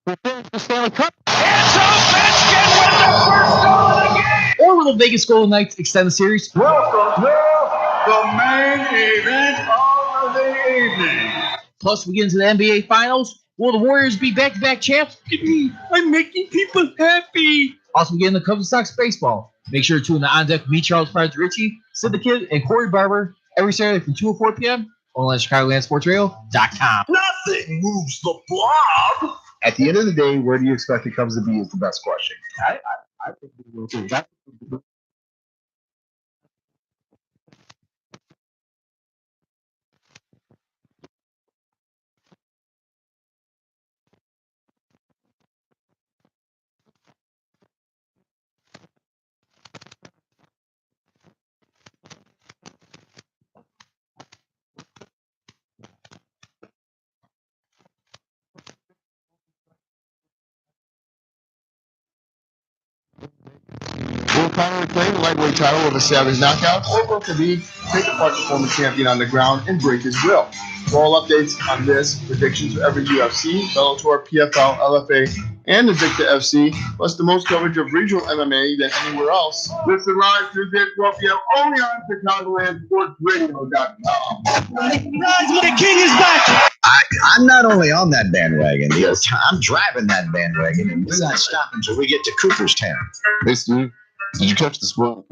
The Stanley Cup. It's Ovechkin with the first goal of the game. Or will the Vegas Golden Knights extend the series? Welcome to the main event of the evening. Plus, we get into the NBA Finals. Will the Warriors be back-to-back champs? I'm making people happy. Also, we get into Cubs and Sox baseball. Make sure to tune in On Deck with me, Charles Frederici, Sid the Kid, and Corey Barber every Saturday from 2 to 4 p.m. on ChicagolandSportsRadio.com. Nothing moves the blob. At the end of the day, where do you expect the Cubs to be is the best question. I think we will too. Will Connor reclaim the lightweight title of a Savage knockout, or will Khabib take apart the former champion on the ground and break his will? For all updates on this, predictions for every UFC, Bellator, PFL, LFA, and Invicta FC, plus the most coverage of regional MMA than anywhere else. Listen live Tuesday at 12 p.m. only on ChicagolandSportsRadio.com. Guys, the king is back! I'm not only on that bandwagon, I'm driving that bandwagon, and we're not stopping until we get to Cooperstown. Hey, Steve, did you catch the spoil?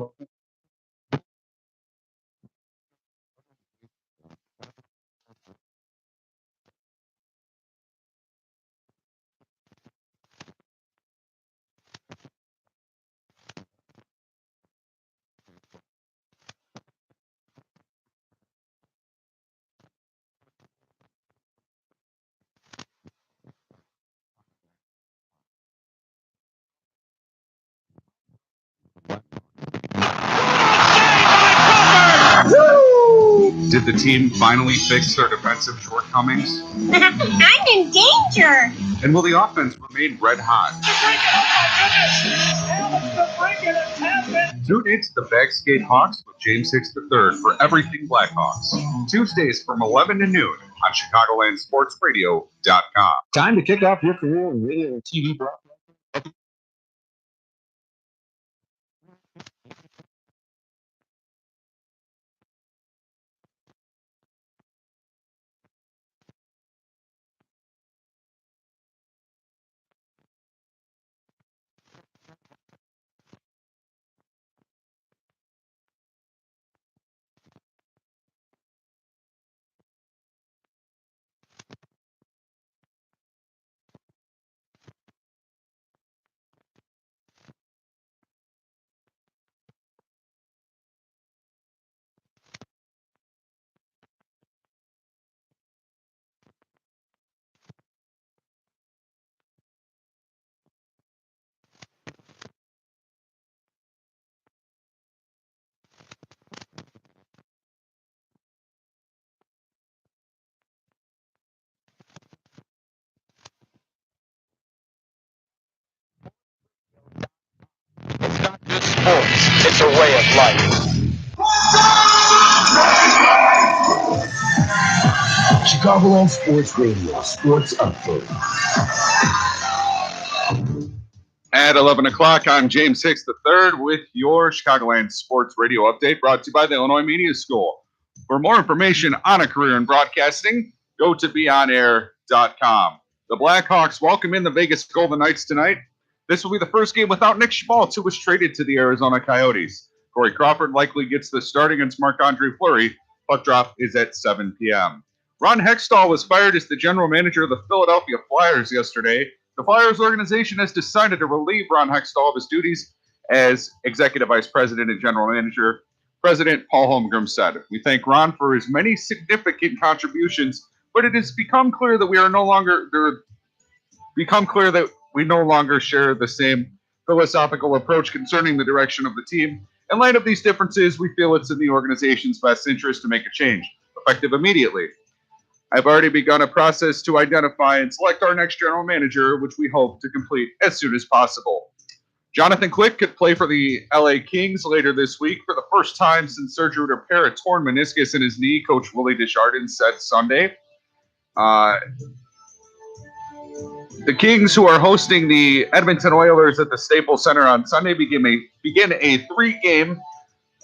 Did the team finally fix their defensive shortcomings? I'm in danger. And will the offense remain red hot? Tune in to the Backskate Hawks with James Hicks III for everything Blackhawks. Tuesdays from 11 to noon on ChicagolandSportsRadio.com. Time to kick off your career in radio and TV broadcasting. It's not just sports, it's a way of life. Chicagoland Sports Radio, Sports Update. At 11 o'clock, I'm James Hicks III with your Chicagoland Sports Radio Update, brought to you by the Illinois Media School. For more information on a career in broadcasting, go to beonair.com. The Blackhawks welcome in the Vegas Golden Knights tonight. This will be the first game without Nick Schmaltz, who was traded to the Arizona Coyotes. Corey Crawford likely gets the start against Marc-Andre Fleury. Puck drop is at 7 p.m. Ron Hextall was fired as the general manager of the Philadelphia Flyers yesterday. The Flyers organization has decided to relieve Ron Hextall of his duties as executive vice president and general manager. President Paul Holmgren said, "We thank Ron for his many significant contributions, but it has become clear that we no longer share the same philosophical approach concerning the direction of the team. In light of these differences, we feel it's in the organization's best interest to make a change, effective immediately. I've already begun a process to identify and select our next general manager, which we hope to complete as soon as possible." Jonathan Quick could play for the LA Kings later this week for the first time since surgery to repair a torn meniscus in his knee, Coach Willie Desjardins said Sunday. The Kings, who are hosting the Edmonton Oilers at the Staples Center on Sunday, begin a 3-game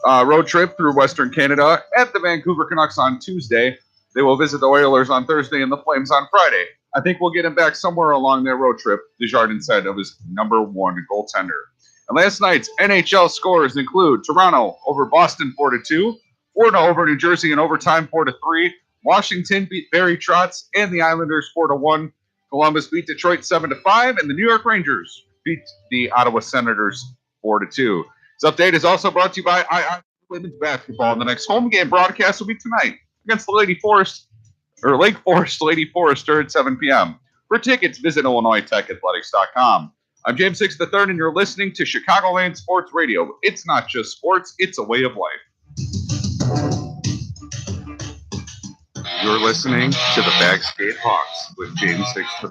road trip through Western Canada. At the Vancouver Canucks on Tuesday. They will visit the Oilers on Thursday and the Flames on Friday. I think we'll get him back somewhere along their road trip, Desjardins said of his number 1 goaltender. And last night's NHL scores include Toronto over Boston 4-2, Florida over New Jersey in overtime 4-3, Washington beat Barrie Trotz and the Islanders 4-1, Columbus beat Detroit 7-5, and the New York Rangers beat the Ottawa Senators 4-2. This update is also brought to you by Women's Basketball. The next home game broadcast will be tonight against the Lake Forest Lady Forester at 7 p.m. For tickets, visit IllinoisTechAthletics.com. I'm James 6 III, and you're listening to Chicagoland Sports Radio. It's not just sports, it's a way of life. You're listening to the Backskate Hawks with James 6 III.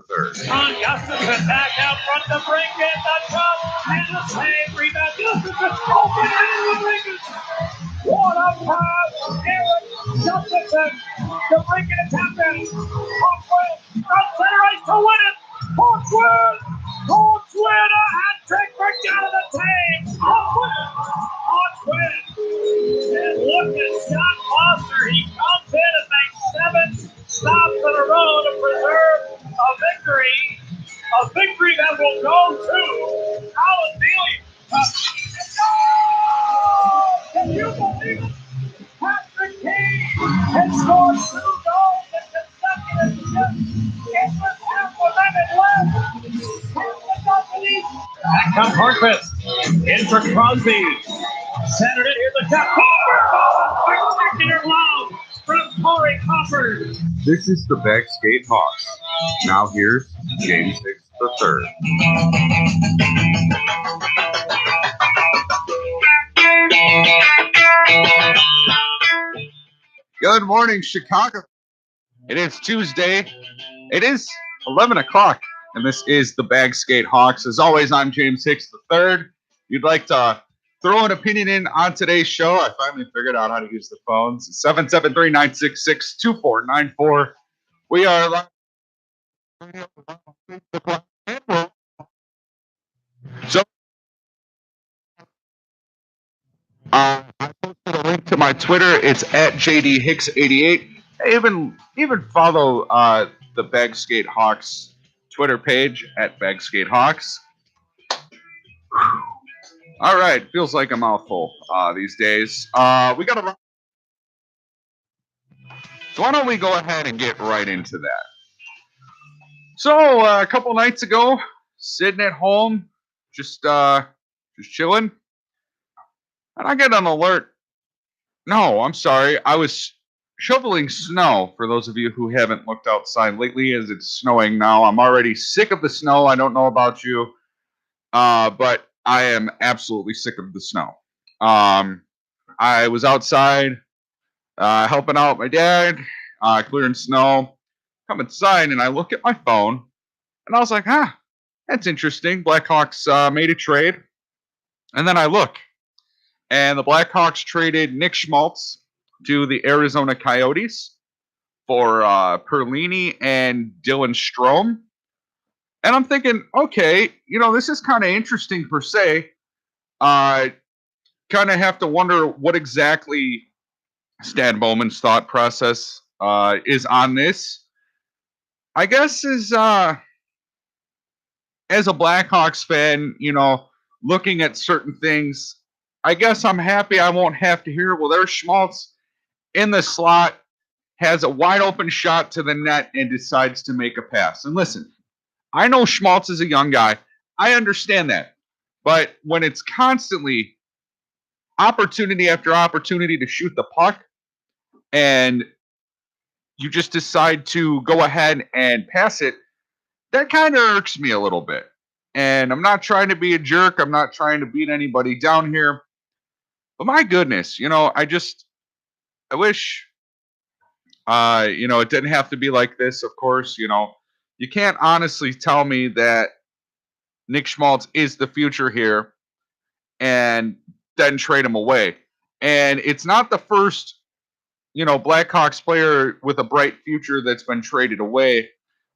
On Gustafson, back out front to bring in the jump, and the save, rebound, Gustafson, open, and Rodriguez. What a pass, Eric Gustafson, to bring it to Tappan. Hawks win, front center ice to win it. Hawks win, a hat trick for Jonathan Taves. Hawks win. And look at Scott Foster, he comes in and makes 7 stops in a row to preserve a victory that will go to Colin Neely. Can you believe it? Patrick Kane has scored 2 goals in consecutive shifts. It was half a minute left. Back comes Hornqvist. In for Crosby. Centered it. Here's the shot. Copper! Spectacular blow from Corey Copper. This is the Backskate Hawks. Now here's James 6 III. Good morning, Chicago. It is Tuesday. It is 11 o'clock, and this is the Backskate Hawks. As always, I'm James 6 III. You'd like to throw an opinion in on today's show? I finally figured out how to use the phones. 773-966-2494. We are live. So, I posted a link to my Twitter. It's at JDHicks88. Even follow the Bagskate Hawks Twitter page at Bagskate Hawks. All right, feels like a mouthful these days. We got a. So why don't we go ahead and get right into that? So a couple nights ago, sitting at home, just chilling, and I get an alert. No, I'm sorry. I was shoveling snow, for those of you who haven't looked outside lately, as it's snowing now. I'm already sick of the snow. I don't know about you, but I am absolutely sick of the snow. I was outside helping out my dad, clearing snow. Come inside, and I look at my phone, and I was like, that's interesting. Blackhawks made a trade. And then I look, and the Blackhawks traded Nick Schmaltz to the Arizona Coyotes for Perlini and Dylan Strome. And I'm thinking, okay, this is kind of interesting per se. Kind of have to wonder what exactly Stan Bowman's thought process is on this. I guess as a Blackhawks fan, looking at certain things, I guess I'm happy I won't have to hear, well, there's Schmaltz in the slot, has a wide open shot to the net and decides to make a pass. And listen, I know Schmaltz is a young guy. I understand that. But when it's constantly opportunity after opportunity to shoot the puck, and you just decide to go ahead and pass it, that kind of irks me a little bit. And I'm not trying to be a jerk. I'm not trying to beat anybody down here. But my goodness, I wish, it didn't have to be like this, of course. You can't honestly tell me that Nick Schmaltz is the future here and then trade him away. And it's not the first Blackhawks player with a bright future that's been traded away.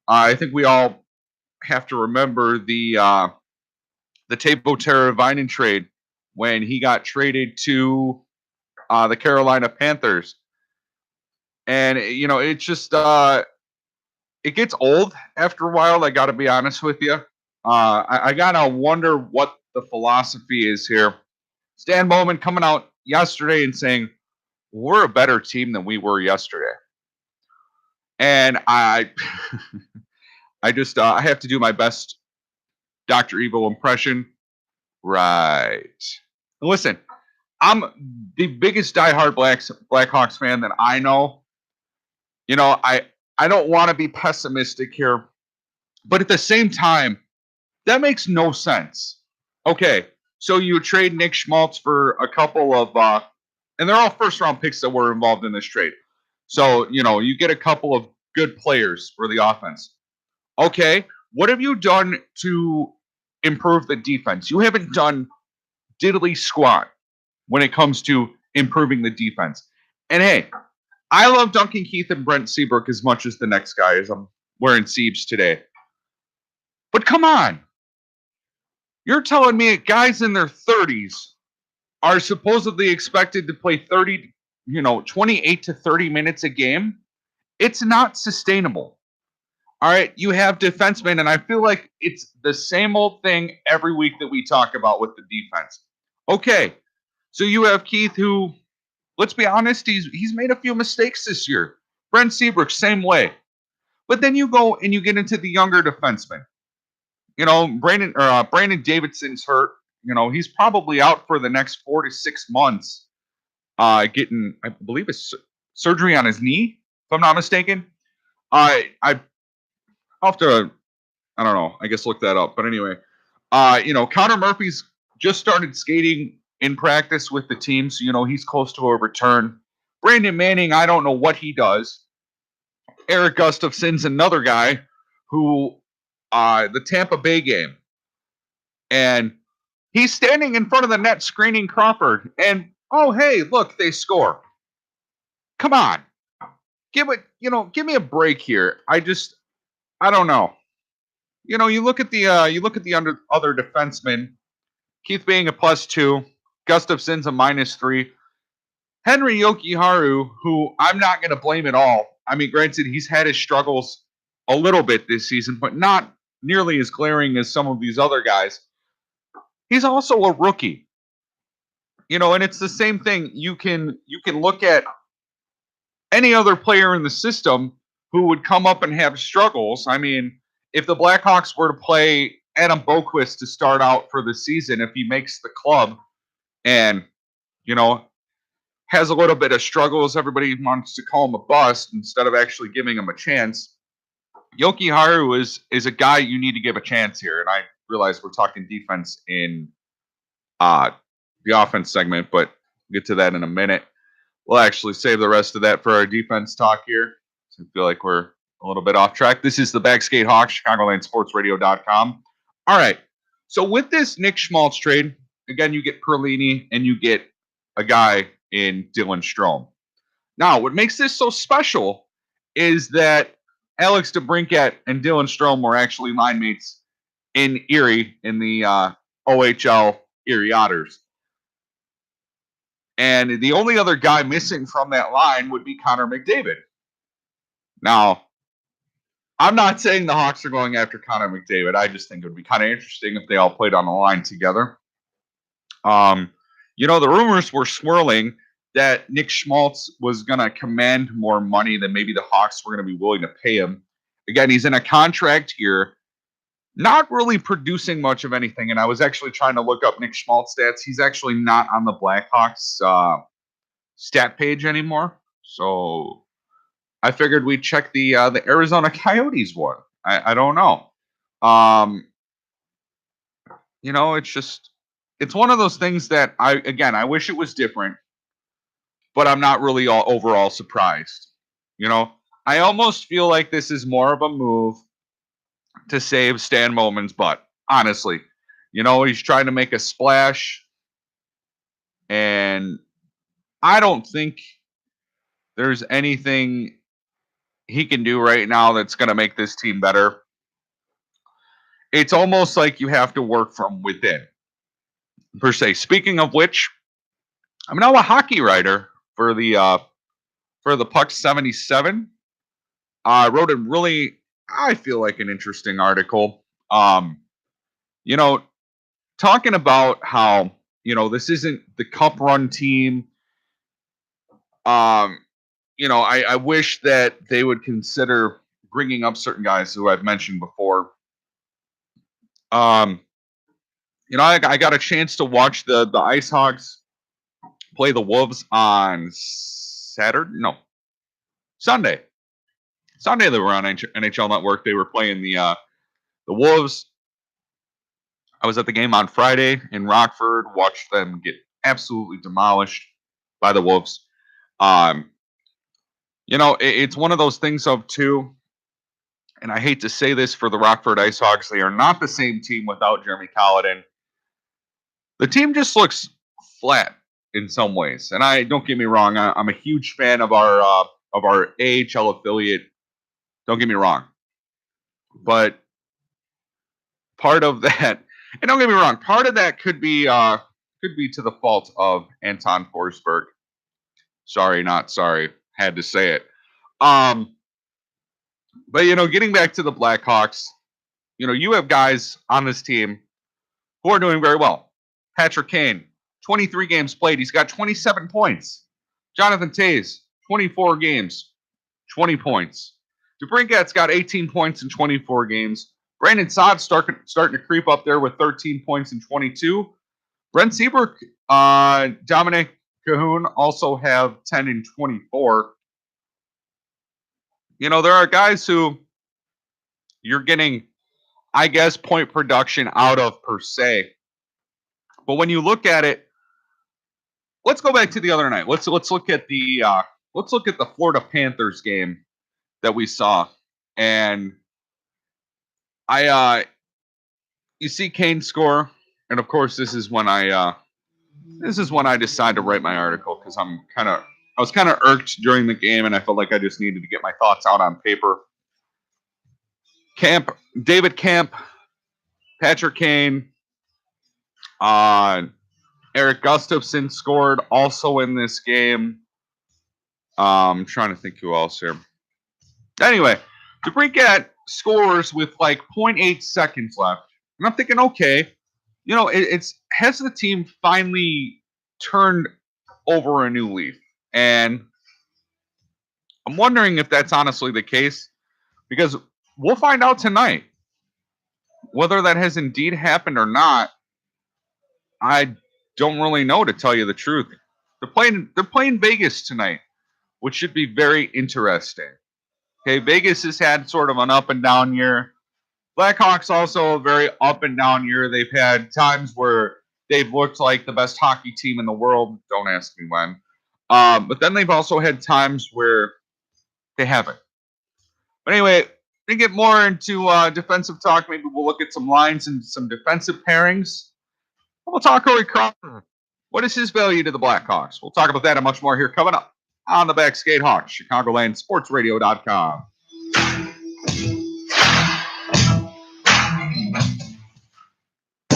I think we all have to remember the Tabo Teravainen trade when he got traded to the Carolina Panthers. And, it's just, it gets old after a while, I got to be honest with you. I got to wonder what the philosophy is here. Stan Bowman coming out yesterday and saying, we're a better team than we were yesterday. And I just, I have to do my best Dr. Evil impression. Right. Listen, I'm the biggest diehard Blackhawks fan that I know. I don't want to be pessimistic here, but at the same time, that makes no sense. Okay, so you trade Nick Schmaltz for a couple of, and they're all first-round picks that were involved in this trade. So, you get a couple of good players for the offense. Okay, what have you done to improve the defense? You haven't done diddly squat when it comes to improving the defense. And hey, I love Duncan Keith and Brent Seabrook as much as the next guy, as I'm wearing Siebes today. But come on. You're telling me guys in their 30s are supposedly expected to play 28 to 30 minutes a game? It's not sustainable. All right, you have defensemen, and I feel like it's the same old thing every week that we talk about with the defense. Okay, so you have Keith, who, let's be honest, he's made a few mistakes this year. Brent Seabrook, same way. But then you go and you get into the younger defensemen. Brandon Davidson's hurt. He's probably out for the next 4 to 6 months. Getting, I believe, surgery on his knee, if I'm not mistaken. I'll have to, I don't know, I guess look that up. But anyway, Connor Murphy's just started skating in practice with the team, so he's close to a return. Brandon Manning, I don't know what he does. Eric Gustafson's another guy who, the Tampa Bay game, and he's standing in front of the net screening Crawford, and oh hey, look, they score. Come on, give me a break here. I don't know. You look at the other defensemen. Keith being a +2, Gustafson's a -3. Henry Yokiharu, who I'm not going to blame at all. I mean, granted, he's had his struggles a little bit this season, but not nearly as glaring as some of these other guys. He's also a rookie. And it's the same thing. You can look at any other player in the system who would come up and have struggles. I mean, if the Blackhawks were to play Adam Boquist to start out for the season, if he makes the club and, has a little bit of struggles, everybody wants to call him a bust instead of actually giving him a chance. Yokiharu is a guy you need to give a chance here. And I realize we're talking defense in the offense segment, but we'll get to that in a minute. We'll actually save the rest of that for our defense talk here. So I feel like we're a little bit off track. This is the Backskate Hawks, ChicagolandSportsRadio.com. All right. So with this Nick Schmaltz trade, again, you get Perlini and you get a guy in Dylan Strome. Now, what makes this so special is that Alex DeBrincat and Dylan Strome were actually line mates in Erie in the OHL Erie Otters. And the only other guy missing from that line would be Connor McDavid. Now, I'm not saying the Hawks are going after Connor McDavid. I just think it would be kind of interesting if they all played on the line together. The rumors were swirling that Nick Schmaltz was going to command more money than maybe the Hawks were going to be willing to pay him. Again, he's in a contract here, not really producing much of anything. And I was actually trying to look up Nick Schmaltz stats. He's actually not on the Blackhawks stat page anymore. So I figured we'd check the Arizona Coyotes one. I don't know. It's one of those things that I wish it was different, but I'm not really overall surprised. I almost feel like this is more of a move to save Stan Bowman's butt. Honestly, he's trying to make a splash, and I don't think there's anything he can do right now that's going to make this team better. it's almost like you have to work from within, per se. Speaking of which, I'm now a hockey writer for the Puck 77. I wrote a really, I feel like, an interesting article. Talking about how, this isn't the cup run team. I wish that they would consider bringing up certain guys who I've mentioned before. I got a chance to watch the Ice Hogs play the Wolves on Sunday. Sunday they were on NHL Network. They were playing the Wolves. I was at the game on Friday in Rockford. Watched them get absolutely demolished by the Wolves. It's one of those things of two, and I hate to say this for the Rockford Ice Hogs, they are not the same team without Jeremy Colliton. The team just looks flat in some ways, and don't get me wrong, I'm a huge fan of our AHL affiliate. Don't get me wrong, but part of that, and don't get me wrong, part of that could be to the fault of Anton Forsberg. Sorry, not sorry. Had to say it. But getting back to the Blackhawks, you have guys on this team who are doing very well. Patrick Kane, 23 games played. He's got 27 points. Jonathan Toews, 24 games, 20 points. DeBrincat's got 18 points in 24 games. Brandon Saad's starting to creep up there with 13 points in 22. Brent Seabrook, Dominic Cahoon also have 10 and 24. There are guys who you're getting, I guess, point production out of per se. But when you look at it, let's go back to the other night. Let's look at the Florida Panthers game that we saw, and you see Kane score, and of course this is when I decide to write my article because I was kind of irked during the game, and I felt like I just needed to get my thoughts out on paper. David Camp, Patrick Kane, Eric Gustafson scored also in this game. I'm trying to think who else here. Anyway, DeBrincat scores with like 0.8 seconds left. And I'm thinking, okay, has the team finally turned over a new leaf? And I'm wondering if that's honestly the case, because we'll find out tonight whether that has indeed happened or not. I don't really know, to tell you the truth. They're playing Vegas tonight, which should be very interesting. Okay, Vegas has had sort of an up and down year. Blackhawks also a very up and down year. They've had times where they've looked like the best hockey team in the world. Don't ask me when. But then they've also had times where they haven't. But anyway, to get more into defensive talk, maybe we'll look at some lines and some defensive pairings. We'll talk Corey Crawford. What is his value to the Blackhawks? We'll talk about that and much more here coming up on the Backskate Hawks, ChicagolandSportsRadio.com.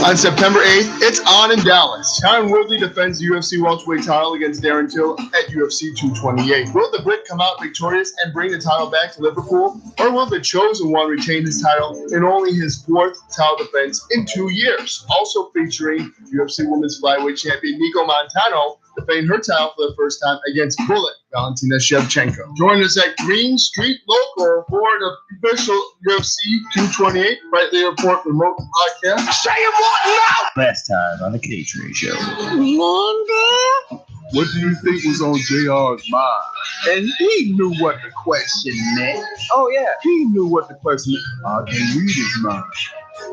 On September 8th, it's on in Dallas. Tyron Woodley defends the UFC welterweight title against Darren Till at UFC 228. Will the Brit come out victorious and bring the title back to Liverpool? Or will the chosen one retain his title in only his fourth title defense in 2 years? Also featuring UFC Women's Flyweight Champion Nico Montano defending her title for the first time against Bullet Valentina Shevchenko. Join us at Green Street Local for the official UFC 228 Fight Day Report remote podcast. Say it what now? Last time on the K-Tree Show. What do you think was on JR's mind? And he knew what the question meant. Oh, yeah. He knew what the question meant. I can read his mind.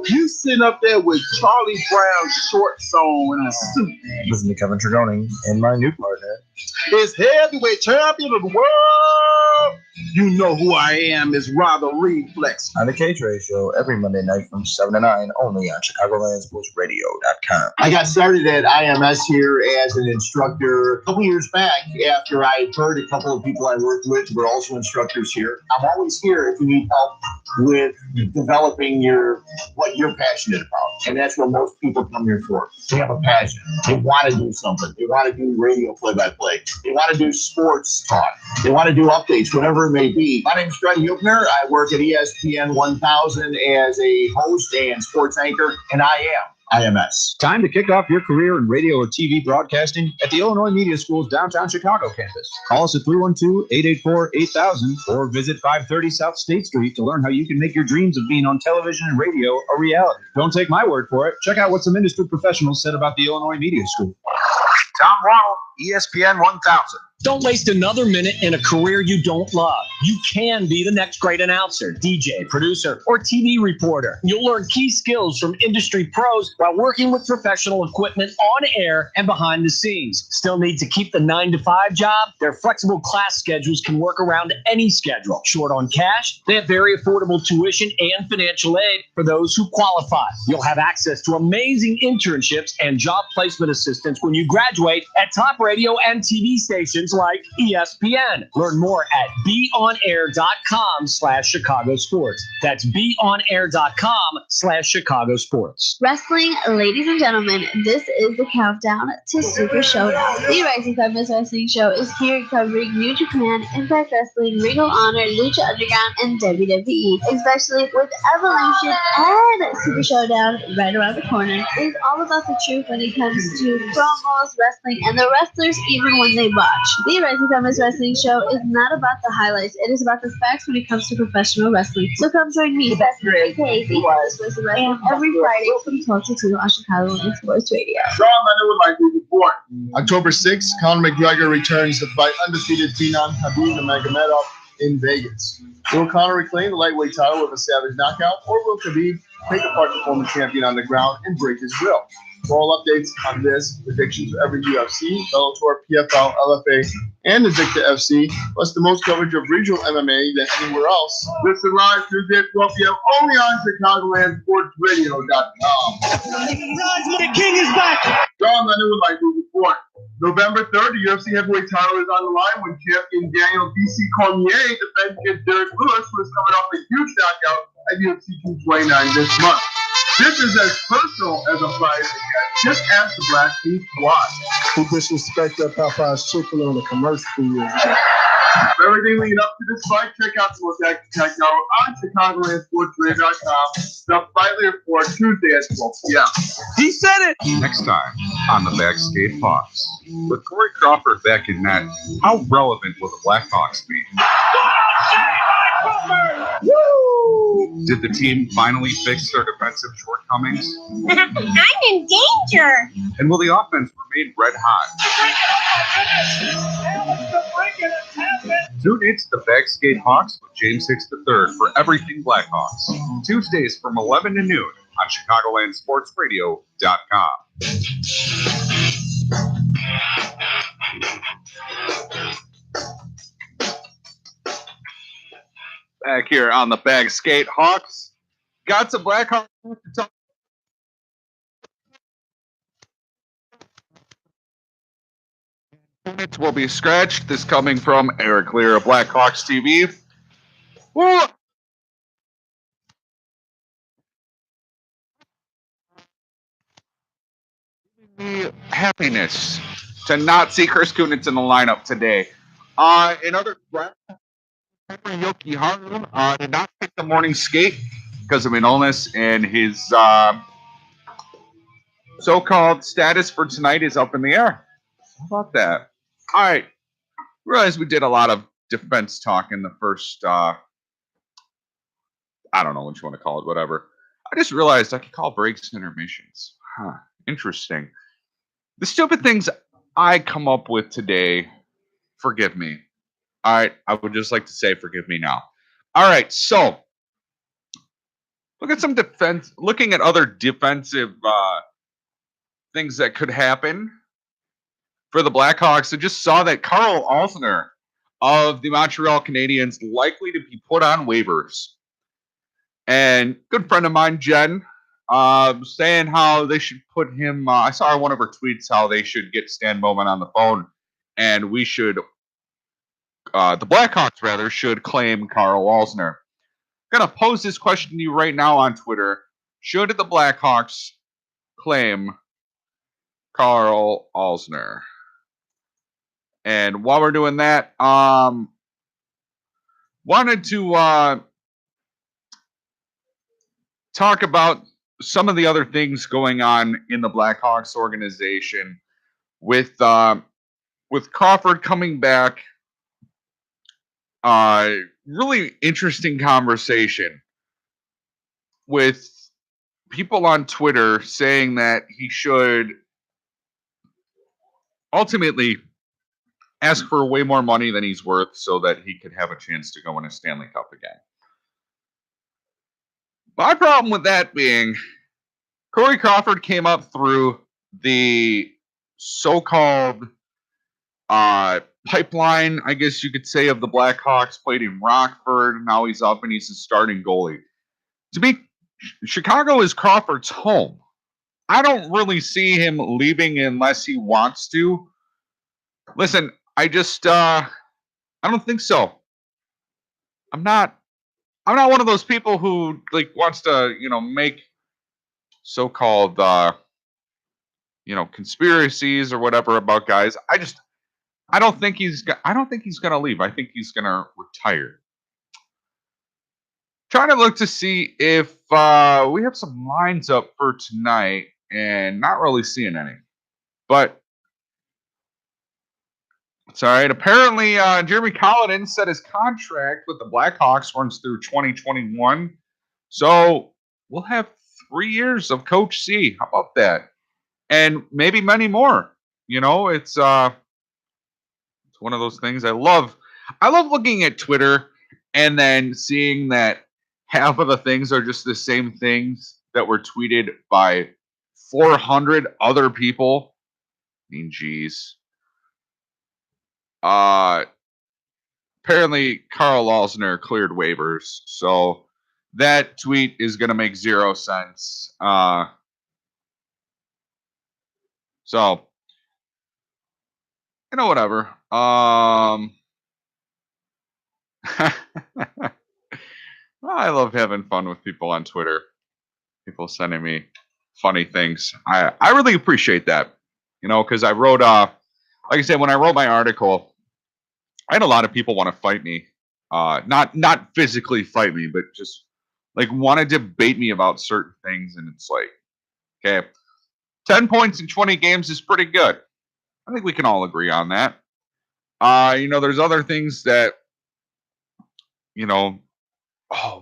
You sitting up there with Charlie Brown's shorts on and a suit. Listen to Kevin Trigoni and my new partner. His heavyweight champion of the world, You know who I am is Rather Reflex. On the K-Trade Show every Monday night from 7 to 9, only on ChicagolandSportsRadio.com. I got started at IMS here as an instructor a couple years back after I heard a couple of people I worked with were also instructors here. I'm always here if you need help with developing what you're passionate about. And that's what most people come here for. They have a passion. They want to do something. They want to do radio play-by-play. They want to do sports talk. They want to do updates, whatever it may be. My name is Greg Yukner. I work at ESPN 1000 as a host and sports anchor, and I am IMS. Time to kick off your career in radio or TV broadcasting at the Illinois Media School's downtown Chicago campus. Call us at 312-884-8000 or visit 530 South State Street to learn how you can make your dreams of being on television and radio a reality. Don't take my word for it. Check out what some industry professionals said about the Illinois Media School. Tom Ronald, ESPN 1000. Don't waste another minute in a career you don't love. You can be the next great announcer, DJ, producer, or TV reporter. You'll learn key skills from industry pros while working with professional equipment on air and behind the scenes. Still need to keep the 9-to-5 job? Their flexible class schedules can work around any schedule. Short on cash? They have very affordable tuition and financial aid for those who qualify. You'll have access to amazing internships and job placement assistance when you graduate at top radio and TV stations like ESPN. Learn more at beonair.com/Chicago Sports. That's beonair.com/Chicago Sports. Wrestling, ladies and gentlemen, this is the countdown to Super Showdown. The Rising Feminist Wrestling Show is here covering New Japan, Impact Wrestling, Ring of Honor, Lucha Underground, and WWE. Especially with Evolution and Super Showdown right around the corner. It is all about the truth when it comes to promos, wrestling, and the wrestlers even when they botch. The Rising Feminist Wrestling Show is not about the highlights. It is about the facts when it comes to professional wrestling. So come join me, Beth aka The Wrestling Wrestling, every Friday from 12 to 2 on Chicago and Sports Radio. Sean Leonard would like to report. October 6th, Conor McGregor returns to fight undefeated Phenom Khabib Nurmagomedov in Vegas. Will Conor reclaim the lightweight title with a savage knockout, or will Khabib take apart the former champion on the ground and break his will? For all updates on this, predictions for every UFC, Bellator, PFL, LFA, and Invicta FC, plus the most coverage of regional MMA than anywhere else. Listen live Tuesday at 12 p.m. only on ChicagolandSportsRadio.com. The king is back. Sean Leonard would like to report. November 3rd, the UFC heavyweight title is on the line when champion Daniel DC Cormier defends against Derek Lewis, who is coming off a huge knockout at UFC 229 this month. This is as personal as a fight as just ask the Black Beast why. Who disrespected Popeye's chicken on the commercial? For everything leading up to this fight, check out the most active tech hour on ChicagolandSportsRadio.com. The Fight Report Tuesday at 12 p.m. He said it! Next time on the Backstage Hawks. With Corey Crawford back in net, how relevant will the Blackhawks be? Did the team finally fix their defensive shortcomings? I'm in danger. And will the offense remain red hot? Tune in to the Backstage Hawks with James Hicks III for everything Blackhawks. Tuesdays from 11 to noon on ChicagolandSportsRadio.com. Back here on the Backskate Hawks. Got some Blackhawks to talk. Minutes will be scratched. This coming from Eric Lear of Blackhawks TV. Woo! Me happiness to not see Chris Kunitz in the lineup today. In other Yoki Haru did not pick the morning skate because of an illness, and his so-called status for tonight is up in the air. How about that? All right. Realize we did a lot of defense talk in the first, I don't know what you want to call it, whatever. I just realized I could call breaks intermissions. Huh. Interesting. The stupid things I come up with today, forgive me. All right, I would just like to say forgive me now. All right, so looking at other defensive things that could happen for the Blackhawks. I just saw that Carl Alsner of the Montreal Canadiens likely to be put on waivers. And good friend of mine, Jen, saying how they should put him. I saw one of her tweets how they should get Stan Bowman on the phone, and we should, the Blackhawks rather, should claim Carl Alsner. I'm gonna pose this question to you right now on Twitter: should the Blackhawks claim Carl Alsner? And while we're doing that, wanted to talk about some of the other things going on in the Blackhawks organization with Crawford coming back. Really interesting conversation with people on Twitter saying that he should ultimately ask for way more money than he's worth so that he could have a chance to go win a Stanley Cup again. My problem with that being, Corey Crawford came up through the so-called pipeline, I guess you could say, of the Blackhawks, played in Rockford. Now he's up and he's a starting goalie. To me, Chicago is Crawford's home. I don't really see him leaving unless he wants to. Listen, I don't think so. I'm not one of those people who wants to, make so-called conspiracies or whatever about guys. I don't think he's going to leave. I think he's going to retire. Trying to look to see if we have some lines up for tonight and not really seeing any. But it's all right. Apparently, Jeremy Colliton said his contract with the Blackhawks runs through 2021. So we'll have 3 years of Coach C. How about that? And maybe many more. It's one of those things I love. I love looking at Twitter and then seeing that half of the things are just the same things that were tweeted by 400 other people. I mean, geez. Apparently Carl Alsner cleared waivers, so that tweet is going to make 0 sense. So, whatever. I love having fun with people on Twitter. People sending me funny things. I really appreciate that, because I wrote, like I said, when I wrote my article, I had a lot of people want to fight me. Not physically fight me, but just want to debate me about certain things. And it's like, okay, 10 points in 20 games is pretty good. I think we can all agree on that. There's other things that, we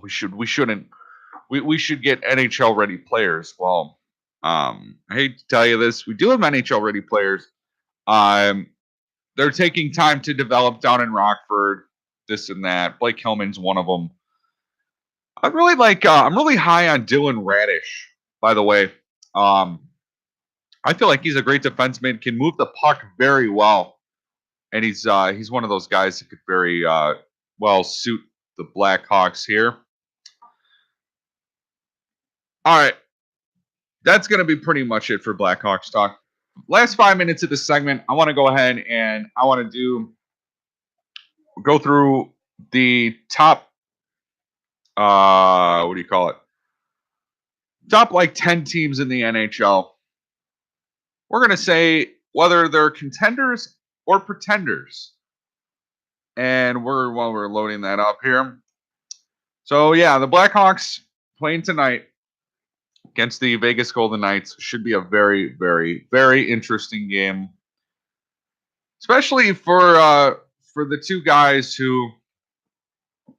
should get NHL ready players. Well, I hate to tell you this, we do have NHL ready players. They're taking time to develop down in Rockford, this and that. Blake Hillman's one of them. I'm really high on Dylan Radish, by the way. I feel like he's a great defenseman, can move the puck very well. And he's one of those guys that could very well suit the Blackhawks here. All right. That's going to be pretty much it for Blackhawks talk. Last 5 minutes of this segment, I want to go ahead and I want to go through the top, what do you call it? Top 10 teams in the NHL. We're going to say whether they're contenders or pretenders. And while we're loading that up here. So yeah, the Blackhawks playing tonight against the Vegas Golden Knights should be a very, very, very interesting game, especially for the two guys who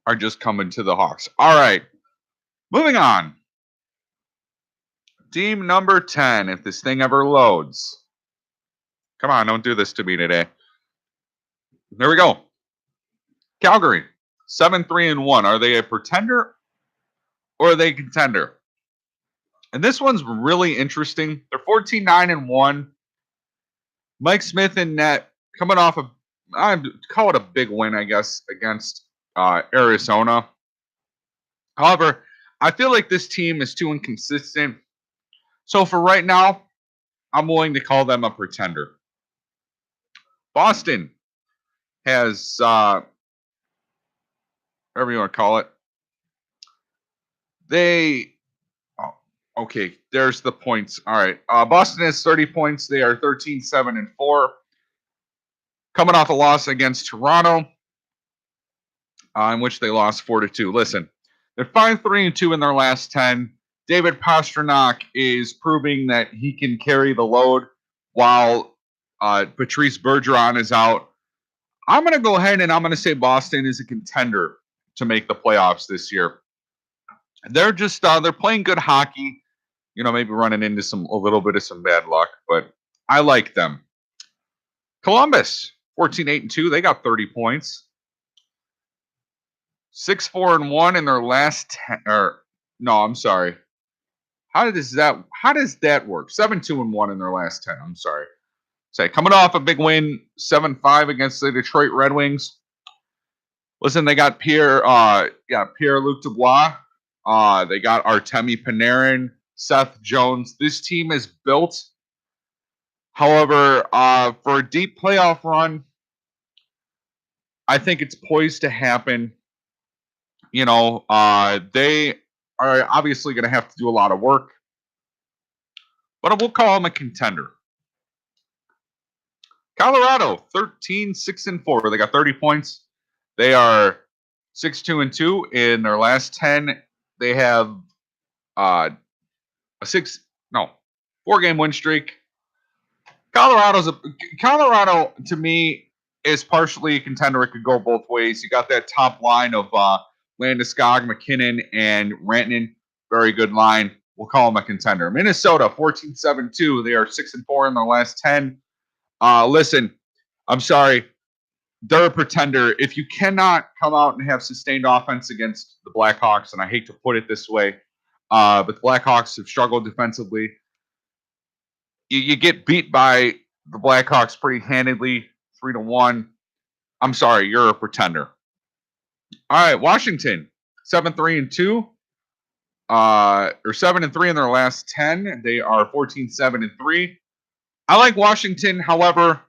are just coming to the Hawks. All right, moving on. Team number 10, if this thing ever loads. Come on, don't do this to me today. There we go. Calgary, 7-3-1. Are they a pretender or are they a contender? And this one's really interesting. They're 14-9-1. Mike Smith in net, coming off a I'd call it a big win, I guess, against Arizona. However, I feel like this team is too inconsistent. So for right now, I'm willing to call them a pretender. Boston has, whatever you want to call it, okay, there's the points. All right. Boston has 30 points. They are 13-7-4. Coming off a loss against Toronto, in which they lost 4-2. Listen, they're 5-3-2 in their last 10. David Pastrnak is proving that he can carry the load while Patrice Bergeron is out. I'm going to go ahead and I'm going to say Boston is a contender to make the playoffs this year. They're just they're playing good hockey. You know, maybe running into a little bit of some bad luck, but I like them. Columbus, 14-8-2. They got 30 points. 6-4-1 in their last 10. No, I'm sorry. How does that work? 7-2-1 in their last 10. I'm sorry. Coming off a big win, 7-5 against the Detroit Red Wings. Listen, they got Pierre-Luc Dubois. They got Artemi Panarin, Seth Jones. This team is built. However, for a deep playoff run, I think it's poised to happen. You know, they are obviously going to have to do a lot of work, but we'll call them a contender. Colorado, 13-6-4. They got 30 points. They are 6-2-2 in their last 10. They have a 4-game win streak. Colorado to me is partially a contender. It could go both ways. You got that top line of Landeskog, McKinnon, and Rantanen. Very good line. We'll call them a contender. Minnesota, 14-7-2. They are 6-4 in their last 10. Listen, I'm sorry. They're a pretender. If you cannot come out and have sustained offense against the Blackhawks, and I hate to put it this way, but the Blackhawks have struggled defensively. You get beat by the Blackhawks pretty handedly, 3-1. I'm sorry, you're a pretender. All right, Washington, 7-3-2, or 7-3 in their last 10. They are 14-7-3. I like Washington, however,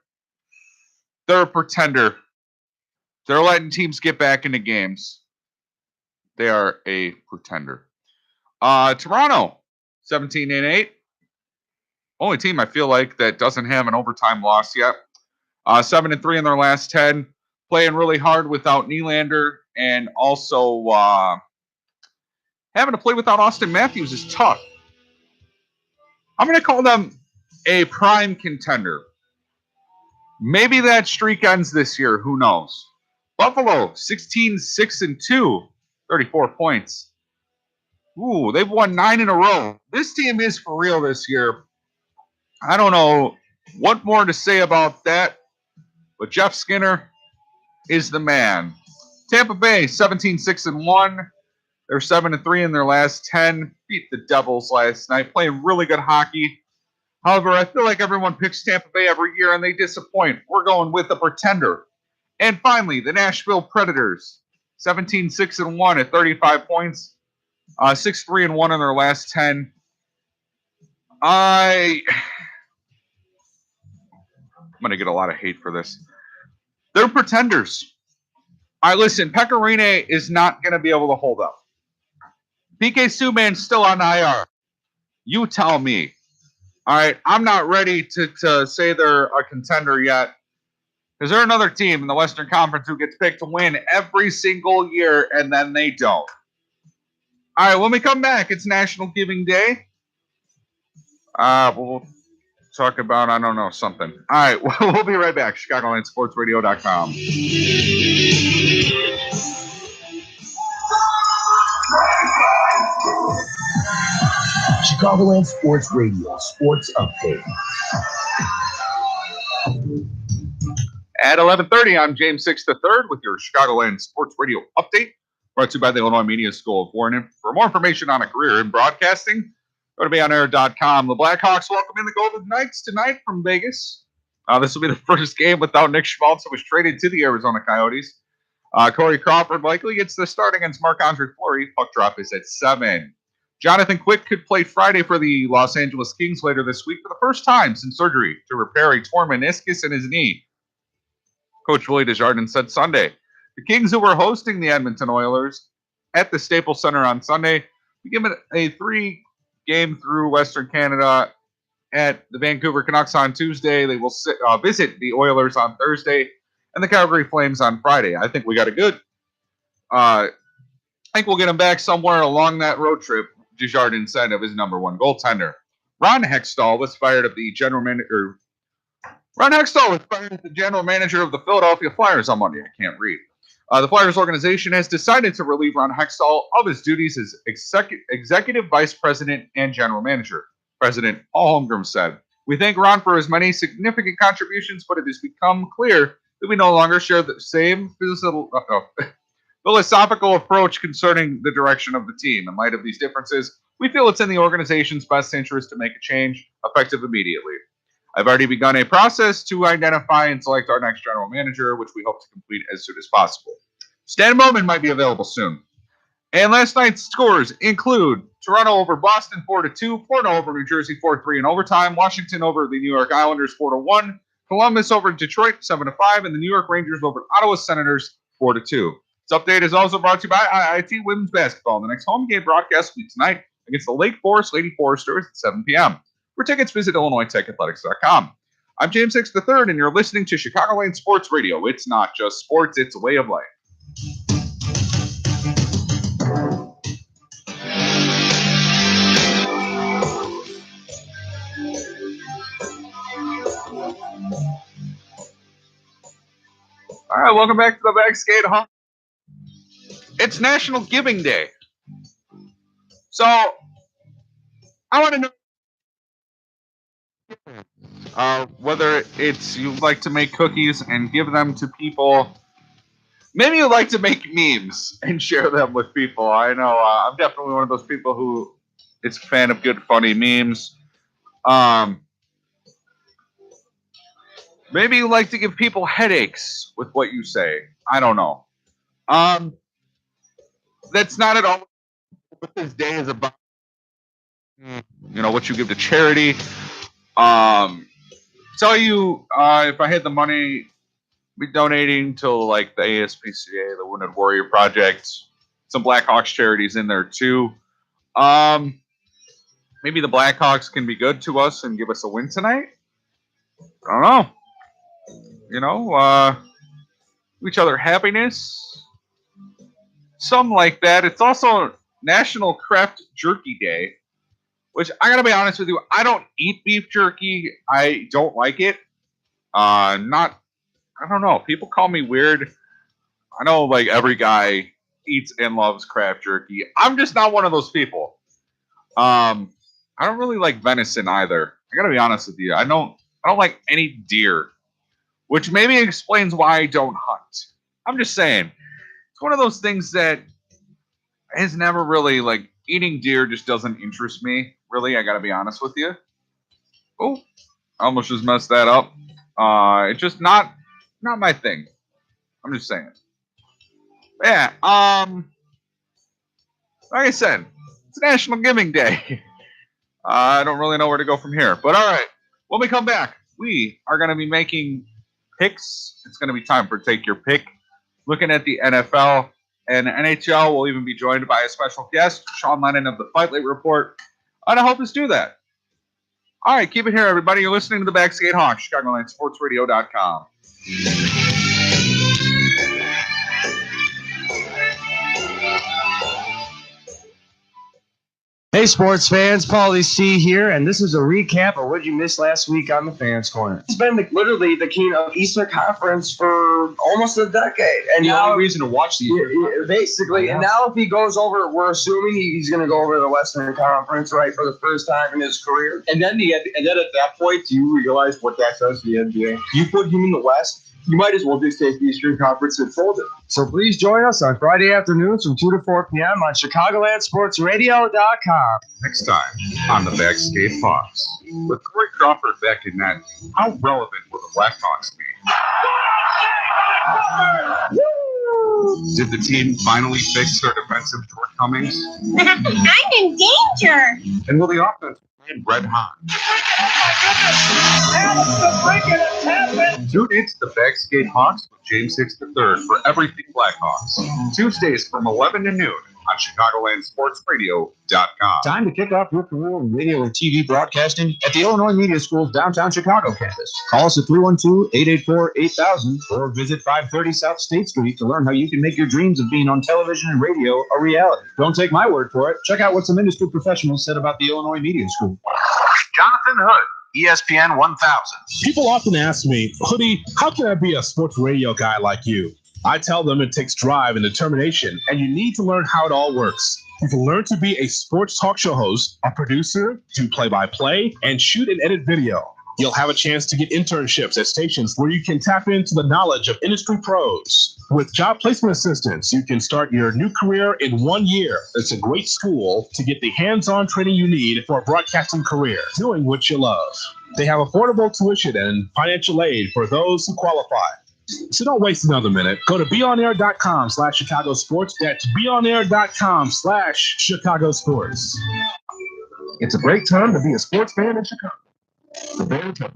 they're a pretender. They're letting teams get back into games. They are a pretender. Toronto, 17-8. Only team I feel like that doesn't have an overtime loss yet. 7-3 in their last 10. Playing really hard without Nylander, and also having to play without Austin Matthews is tough. I'm going to call them a prime contender. Maybe that streak ends this year. Who knows? Buffalo, 16-6-2, 34 points. Ooh, they've won 9 in a row. This team is for real this year. I don't know what more to say about that, but Jeff Skinner is the man. Tampa Bay, 17-6-1. They're 7-3 in their last 10. Beat the Devils last night, playing really good hockey. However, I feel like everyone picks Tampa Bay every year and they disappoint. We're going with a pretender. And finally, the Nashville Predators, 17-6-1 at 35 points. 6-3-1 in their last 10. I'm going to get a lot of hate for this. They're pretenders. All right, listen, Pekka Rinne is not going to be able to hold up. PK Subban's still on IR. You tell me. All right, I'm not ready to say they're a contender yet. Because they're another team in the Western Conference who gets picked to win every single year, and then they don't. All right, when we come back, it's National Giving Day. We'll talk about, I don't know, something. All right, we'll be right back. ChicagolandSportsRadio.com. Chicagoland Sports Radio Sports Update. At 11:30, I'm James Six III with your Chicagoland Sports Radio Update, brought to you by the Illinois Media School of Warren. For more information on a career in broadcasting, go to beonair.com. The Blackhawks welcome in the Golden Knights tonight from Vegas. This will be the first game without Nick Schmaltz, who was traded to the Arizona Coyotes. Corey Crawford likely gets the start against Marc-Andre Fleury. Puck drop is at 7. Jonathan Quick could play Friday for the Los Angeles Kings later this week for the first time since surgery to repair a torn meniscus in his knee. Coach Willie Desjardins said Sunday. The Kings, who were hosting the Edmonton Oilers at the Staples Center on Sunday, begin a 3-game through Western Canada at the Vancouver Canucks on Tuesday. They will visit the Oilers on Thursday and the Calgary Flames on Friday. I think we got a good. I think we'll get him back somewhere along that road trip. Desjardins said of his number one goaltender. Ron Hextall was fired of the general manager. Ron Hextall was fired as the general manager of the Philadelphia Flyers on Monday. I can't read. The Flyers organization has decided to relieve Ron Hextall of his duties as executive vice president and general manager. President Paul Holmgren said, "We thank Ron for his many significant contributions, but it has become clear that we no longer share the same philosophical approach concerning the direction of the team. In light of these differences, we feel it's in the organization's best interest to make a change effective immediately. I've already begun a process to identify and select our next general manager, which we hope to complete as soon as possible. Stan Bowman might be available soon." And last night's scores include Toronto over Boston 4-2, Florida over New Jersey 4-3 in overtime, Washington over the New York Islanders 4-1, Columbus over Detroit 7-5, and the New York Rangers over Ottawa Senators 4-2. This update is also brought to you by IIT Women's Basketball. The next home game broadcast will be tonight against the Lake Forest Lady Foresters at 7 p.m. For tickets, visit IllinoisTechAthletics.com. I'm James Hicks III, and you're listening to Chicagoland Sports Radio. It's not just sports, it's a way of life. All right, welcome back to the Backskate Home. It's National Giving Day. So, I want to know whether it's you like to make cookies and give them to people. Maybe you like to make memes and share them with people. I know I'm definitely one of those people who is a fan of good, funny memes. Maybe you like to give people headaches with what you say. I don't know. That's not at all what this day is about. You know, what you give to charity. Tell you if I had the money, be donating to like the ASPCA, the Wounded Warrior Project, some Blackhawks charities in there too. Maybe the Blackhawks can be good to us and give us a win tonight. I don't know. You know, each other happiness, something like that. It's also National Craft Jerky Day, which I gotta be honest with you, I don't eat beef jerky. I don't like it. I don't know. People call me weird. I know like every guy eats and loves craft jerky. I'm just not one of those people. I don't really like venison either. I gotta be honest with you. I don't like any deer, which maybe explains why I don't hunt. I'm just saying. It's one of those things that has never really, like, eating deer just doesn't interest me, really. I gotta be honest with you. Oh, I almost just messed that up. It's just not my thing. I'm just saying. Yeah, like I said, it's National Giving Day. I don't really know where to go from here. But all right, when we come back, we are going to be making picks. It's going to be time for Take Your Pick. Looking at the NFL and NHL, we'll even be joined by a special guest, Sean Lennon of the Fight Late Report, to help us do that. All right, keep it here, everybody. You're listening to the Backskate Hawks, ChicagolandSportsRadio.com. Hey, sports fans, Paulie C here, and this is a recap of what you missed last week on the Fans Corner. It's been literally the king of Eastern Conference for almost a decade. And the now, only reason to watch the Eastern basically, and now if he goes over, we're assuming he's going to go over to the Western Conference, right, for the first time in his career. And then at that point, do you realize what that does to the NBA? You put him in the West, You might as well just take the Eastern Conference and fold it. So please join us on Friday afternoons from 2 to 4 p.m. on ChicagolandSportsRadio.com. Next time on the Backstage Hawks. With Corey Crawford back in net, how relevant will the Blackhawks be? Did the team finally fix their defensive shortcomings? I'm in danger. And will the offense remain red hot? Tune into the Backstage Hawks with James Hicks III for everything Blackhawks. Tuesdays from 11 to noon on ChicagolandSportsRadio.com. Time to kick off your career in radio or TV broadcasting at the Illinois Media School's downtown Chicago campus. Call us at 312-884-8000 or visit 530 South State Street to learn how you can make your dreams of being on television and radio a reality. Don't take my word for it. Check out what some industry professionals said about the Illinois Media School. Jonathan Hood, ESPN 1000. People often ask me, Hoodie, how can I be a sports radio guy like you? I tell them it takes drive and determination, and you need to learn how it all works. You can learn to be a sports talk show host, a producer, do play-by-play, and shoot and edit video. You'll have a chance to get internships at stations where you can tap into the knowledge of industry pros. With job placement assistance, you can start your new career in 1 year. It's a great school to get the hands-on training you need for a broadcasting career, doing what you love. They have affordable tuition and financial aid for those who qualify. So don't waste another minute. Go to beonair.com/Chicago Sports. That's beonair.com/Chicago Sports. It's a great time to be a sports fan in Chicago. The Bears have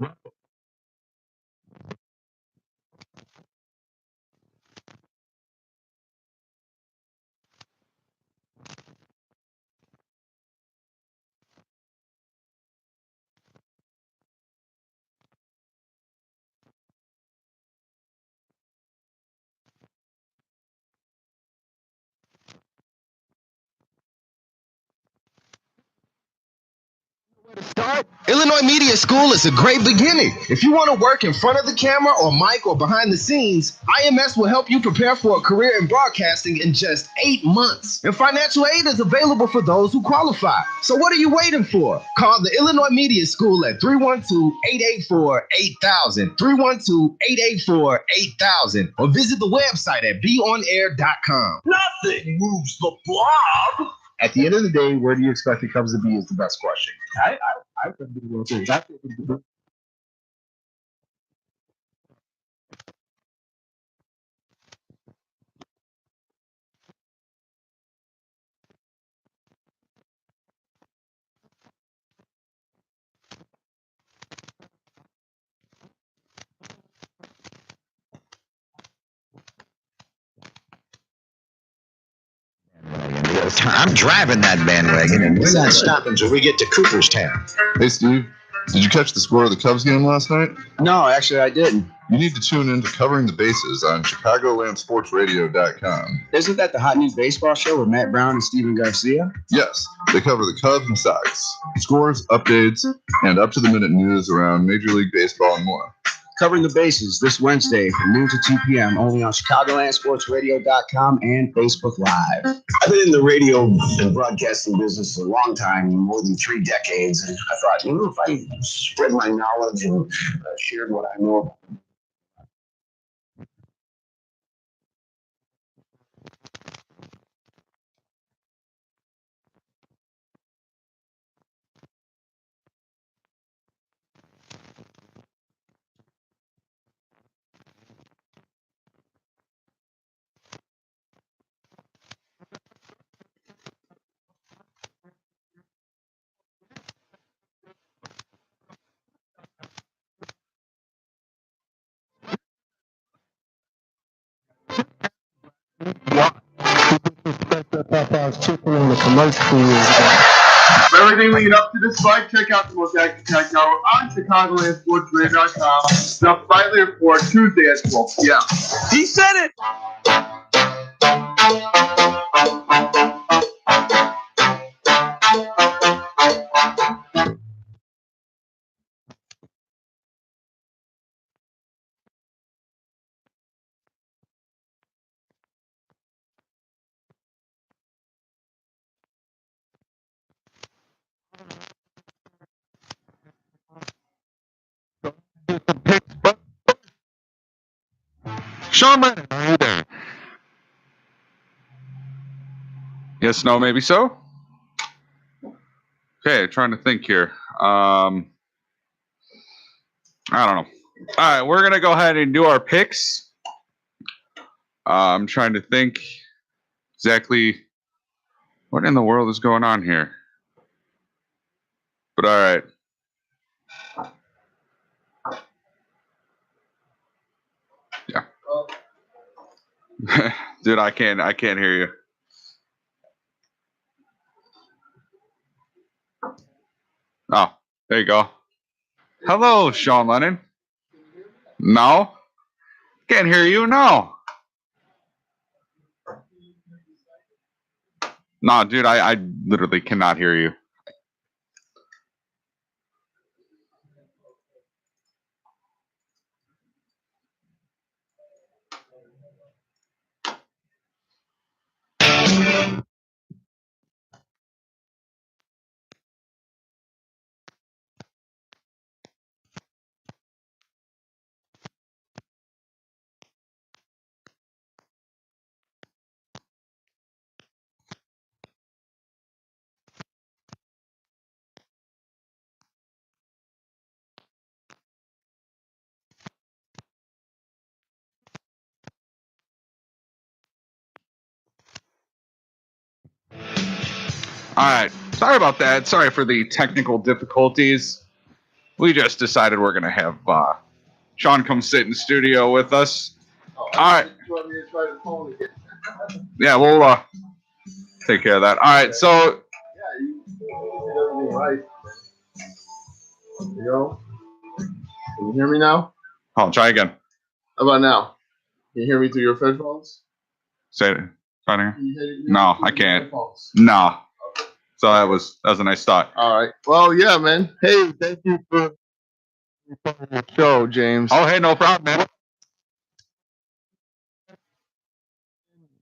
Start. Illinois Media School is a great beginning. If you want to work in front of the camera or mic or behind the scenes, IMS will help you prepare for a career in broadcasting in just 8 months. And financial aid is available for those who qualify. So what are you waiting for? Call the Illinois Media School at 312-884-8000, 312-884-8000, or visit the website at beonair.com. Nothing moves the blob. At the end of the day, where do you expect the Cubs to be is the best question. I think the World Series. I think the I'm driving that bandwagon, and we're not stopping until we get to Cooperstown. Hey, Steve, did you catch the score of the Cubs game last night? No, actually, I didn't. You need to tune in to Covering the Bases on ChicagolandSportsRadio.com. Isn't that the hot new baseball show with Matt Brown and Steven Garcia? Yes, they cover the Cubs and Sox, scores, updates, and up-to-the-minute news around Major League Baseball and more. Covering the Bases this Wednesday from noon to 2 p.m. only on ChicagolandSportsRadio.com and Facebook Live. I've been in the radio and broadcasting business a long time, more than 3 decades, and I thought, if I spread my knowledge and shared what I know. For everything leading up to this fight, check out the most active tech hour on ChicagolandSportsRadio.com. The Fight Report Tuesday at 12 p.m. He said it! Sean Lennon, are you there? Yes, no, maybe so. Okay, trying to think here. I don't know. All right, we're gonna go ahead and do our picks. I'm trying to think exactly what in the world is going on here. But all right. Yeah. Dude, I can't hear you. Oh, there you go. Hello, Sean Lennon. No? Can't hear you, no. No, dude, I literally cannot hear you. All right. Sorry about that. Sorry for the technical difficulties. We just decided we're going to have Sean come sit in the studio with us. All right. Yeah, we'll take care of that. All right. So. Yo, can you hear me now? Oh, try again. How about now? Can you hear me through your headphones? Say it. No, I can't. No. So that was a nice start. All right. Well, yeah, man. Hey, thank you for the show, James. Oh, hey, no problem, man.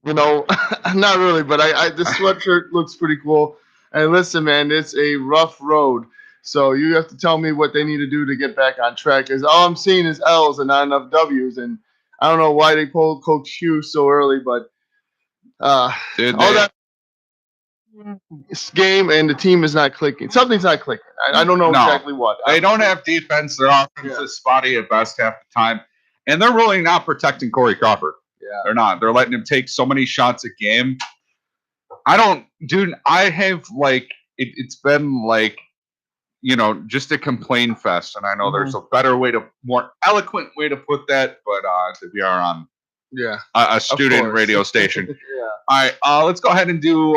You know, not really, but I the sweatshirt looks pretty cool. And listen, man, it's a rough road. So you have to tell me what they need to do to get back on track. Because all I'm seeing is L's and not enough W's. And I don't know why they pulled Coach Hugh so early, but Dude, all that game and the team is not clicking. Something's not clicking. I don't know exactly what. They don't have defense. Their offense is spotty at best half the time. And they're really not protecting Corey Crawford. Yeah. They're not. They're letting him take so many shots a game. I have it's been like, just a complain fest. And I know there's a better way more eloquent way to put that, but we are on a student radio station. Yeah. All right, let's go ahead and do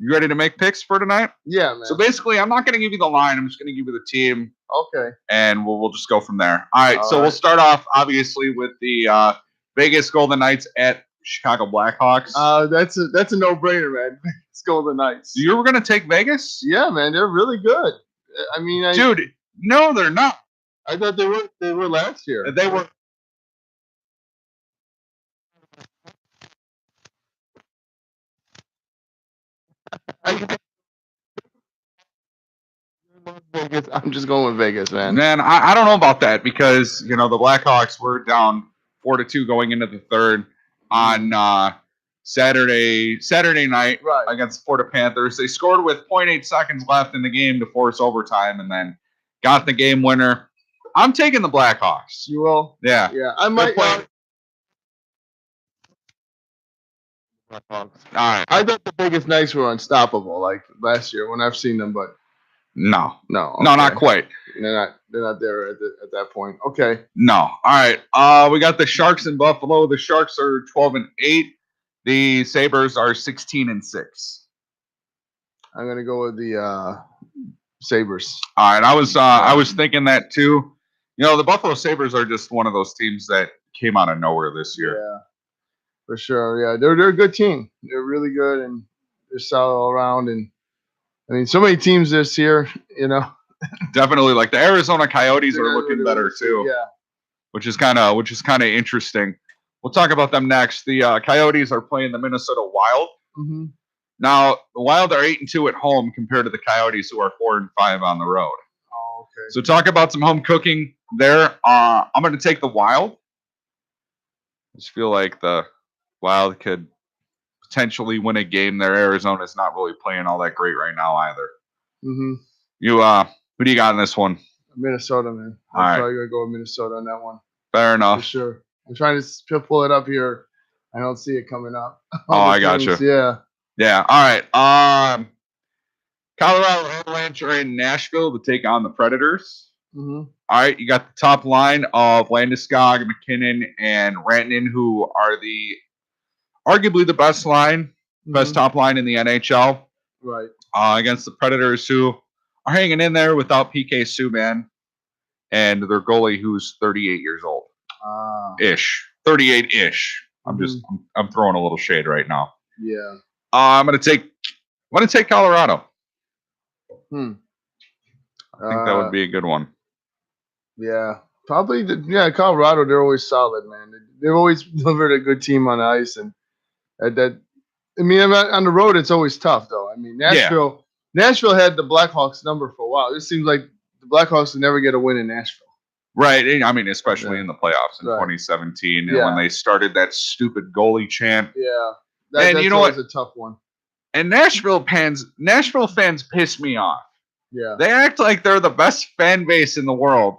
you ready to make picks for tonight? Yeah, man. So basically, I'm not going to give you the line. I'm just going to give you the team. Okay. And we'll just go from there. All right. We'll start off, obviously, with the Vegas Golden Knights at Chicago Blackhawks. That's a no-brainer, man. Vegas Golden Knights. You were going to take Vegas? Yeah, man. They're really good. I mean, dude, no, they're not. I thought they were last year. They were. Vegas. I'm just going with Vegas, man. Man, I don't know about that because the Blackhawks were down 4-2 going into the third on Saturday night against the Florida Panthers. They scored with 0.8 seconds left in the game to force overtime and then got the game winner. I'm taking the Blackhawks. You will? Yeah. Yeah, I might. All right. I thought the Vegas Knights were unstoppable like last year when I've seen them, but no, okay. Not quite. They're not there at that point. Okay. No. All right. We got the Sharks in Buffalo. The Sharks are 12-8. The Sabres are 16-6. I'm gonna go with the Sabres. All right. I was thinking that too. The Buffalo Sabres are just one of those teams that came out of nowhere this year. Yeah, for sure. Yeah, they're a good team. They're really good and they're solid all around. And I mean, so many teams this year. Definitely, like the Arizona Coyotes are looking better too. Yeah, which is kind of interesting. We'll talk about them next. The Coyotes are playing the Minnesota Wild. Mm-hmm. Now the Wild are 8-2 at home compared to the Coyotes, who are 4-5 on the road. Oh, okay. So talk about some home cooking there. I'm going to take the Wild. just feel like the Wild could potentially win a game there. Arizona's not really playing all that great right now either. Mm-hmm. Who do you got in this one? Minnesota, man. All I'm right. probably gonna go with Minnesota on that one. Fair For enough. sure. I'm trying to pull it up here. I don't see it coming up. Oh, I got you. Yeah. Yeah. All right. Colorado Avalanche are in Nashville to take on the Predators. Mm-hmm. All right. You got the top line of Landeskog, McKinnon, and Rantanen, who are arguably the best top line in the NHL. Right. Against the Predators, who are hanging in there without PK Subban and their goalie, who's 38 years old. Ish. 38-ish. I'm throwing a little shade right now. Yeah. I'm gonna take Colorado. I think that would be a good one. Yeah. Probably Colorado, they're always solid, man. They've always delivered a good team on ice, and on the road it's always tough though. I mean, Nashville had the Blackhawks number for a while. It seems like the Blackhawks would never get a win in Nashville. Right. I mean, especially in the playoffs in 2017 and when they started that stupid goalie chant. Yeah. That's you know what? A tough one. And Nashville fans piss me off. Yeah. They act like they're the best fan base in the world.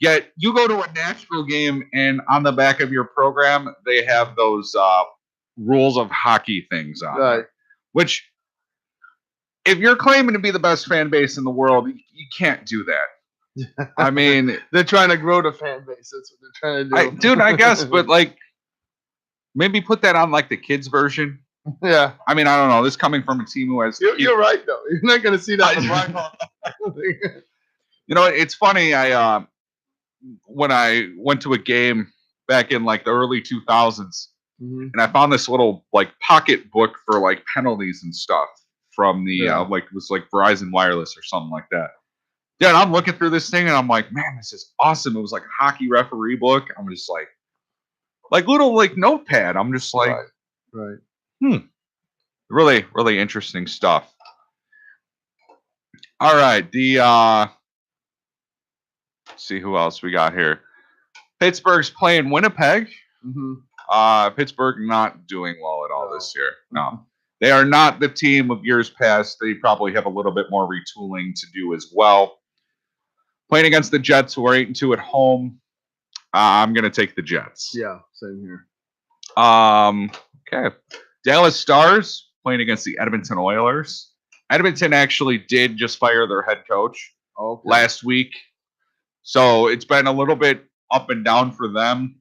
Yet you go to a Nashville game and on the back of your program, they have those rules of hockey things on. Right. Which, if you're claiming to be the best fan base in the world, you can't do that. I mean, they're trying to grow the fan base. That's what they're trying to do. I guess, but maybe put that on the kids version. Yeah. I mean, I don't know. This coming from a team who has. You're right, though. You're not going to see that. It's funny. When I went to a game back in the early 2000s, and I found this little pocket book for penalties and stuff from the it was Verizon Wireless or something like that. Yeah, and I'm looking through this thing and I'm like, man, this is awesome. It was a hockey referee book. I'm just little notepad. I'm just right. Really, really interesting stuff. All right, let's see who else we got here. Pittsburgh's playing Winnipeg. Pittsburgh not doing well at all this year. No. They are not the team of years past. They probably have a little bit more retooling to do as well. Playing against the Jets, who are 8-2 at home. I'm going to take the Jets. Yeah, same here. Okay. Dallas Stars playing against the Edmonton Oilers. Edmonton actually did just fire their head coach last week. So it's been a little bit up and down for them.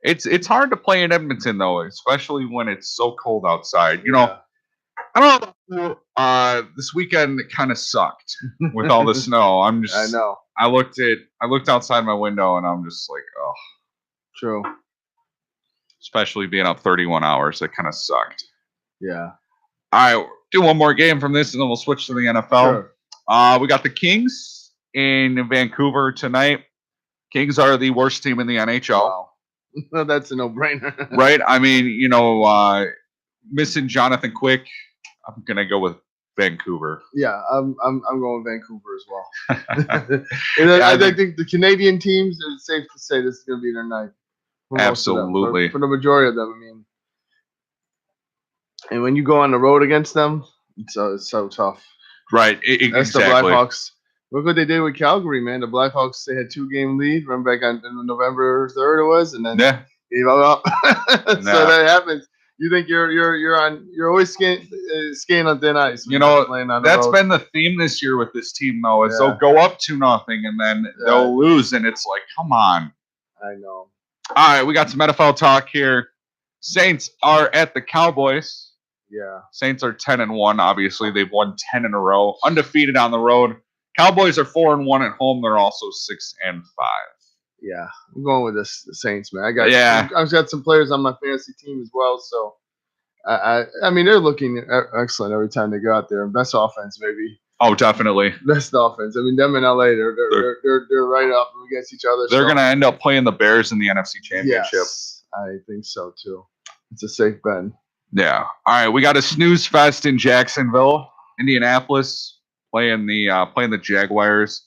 It's hard to play in Edmonton, though, especially when it's so cold outside. I don't know. This weekend kind of sucked with all the snow. I know. I looked outside my window and I'm just like, oh. True. Especially being up 31 hours, it kind of sucked. Yeah. All right, do one more game from this and then we'll switch to the NFL. Sure. We got the Kings in Vancouver tonight. Kings are the worst team in the NHL. Wow. That's a no-brainer. Right? I mean, missing Jonathan Quick, I'm gonna go with Vancouver. Yeah, I'm going Vancouver as well. I think the Canadian teams, it's safe to say this is going to be their night. Absolutely. For the majority of them, I mean. And when you go on the road against them, it's so tough. Right. That's exactly. the Blackhawks. Look what they did with Calgary, man. The Blackhawks, they had 2-game lead. Remember back on November 3rd it was, and then gave up. So that happens. You think you're always skating on thin ice. That's been the theme this year with this team, though. Is they'll go up 2-0 and then they'll lose, and it's like, come on. I know. All right, we got some NFL talk here. Saints are at the Cowboys. Yeah. Saints are 10-1. Obviously, they've won 10 in a row, undefeated on the road. Cowboys are 4-1 at home. They're also 6-5. Yeah, I'm going with the Saints, man. I've got some players on my fantasy team as well, so I mean they're looking excellent every time they go out there. And best offense, maybe. Oh, definitely. Best offense. I mean, them in LA, they're right up against each other. They're going to end up playing the Bears in the NFC Championship. Yes, I think so too. It's a safe bet. Yeah. All right, we got a snooze fest in Jacksonville, Indianapolis, playing the Jaguars.